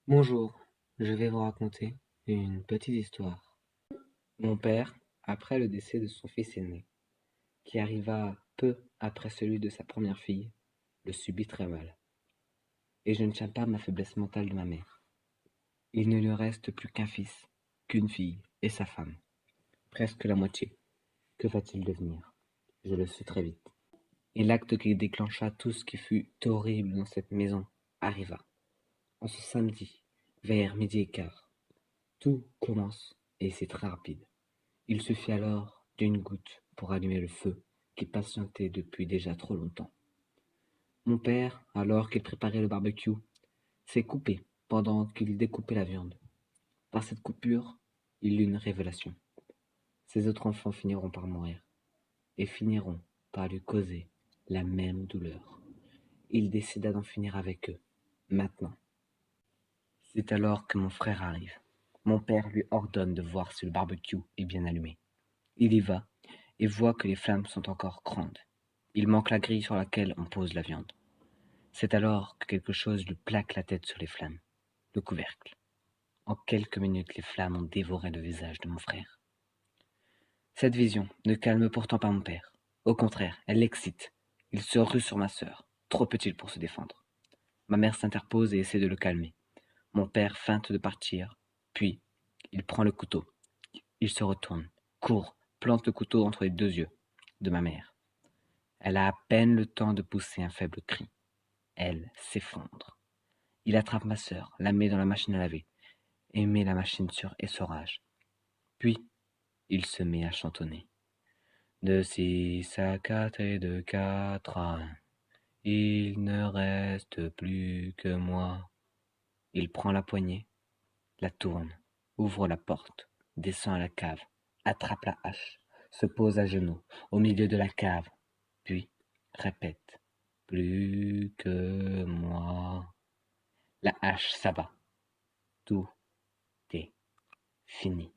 Bonjour, je vais vous raconter une petite histoire. Mon père, après le décès de son fils aîné, qui arriva peu après celui de sa première fille, le subit très mal. Et je ne tiens pas ma faiblesse mentale de ma mère. Il ne lui reste plus qu'un fils, qu'une fille et sa femme. Presque la moitié. Que va-t-il devenir? Je le sus très vite. Et l'acte qui déclencha tout ce qui fut horrible dans cette maison arriva. En ce samedi, vers midi et quart. Tout commence et c'est très rapide. Il suffit alors d'une goutte pour allumer le feu qui patientait depuis déjà trop longtemps. Mon père, alors qu'il préparait le barbecue, s'est coupé pendant qu'il découpait la viande. Par cette coupure, il eut une révélation. Ses autres enfants finiront par mourir et finiront par lui causer la même douleur. Il décida d'en finir avec eux, maintenant. C'est alors que mon frère arrive. Mon père lui ordonne de voir si le barbecue est bien allumé. Il y va et voit que les flammes sont encore grandes. Il manque la grille sur laquelle on pose la viande. C'est alors que quelque chose lui plaque la tête sur les flammes, le couvercle. En quelques minutes, les flammes ont dévoré le visage de mon frère. Cette vision ne calme pourtant pas mon père. Au contraire, elle l'excite. Il se rue sur ma sœur, trop petite pour se défendre. Ma mère s'interpose et essaie de le calmer. Mon père feinte de partir, puis il prend le couteau. Il se retourne, court, plante le couteau entre les deux yeux de ma mère. Elle a à peine le temps de pousser un faible cri. Elle s'effondre. Il attrape ma sœur, la met dans la machine à laver, et met la machine sur essorage. Puis, il se met à chantonner. De 6 à 4 et de 4 à 1, il ne reste plus que moi. Il prend la poignée, la tourne, ouvre la porte, descend à la cave, attrape la hache, se pose à genoux, au milieu de la cave, puis répète. Plus que moi. La hache s'abat. Tout est fini.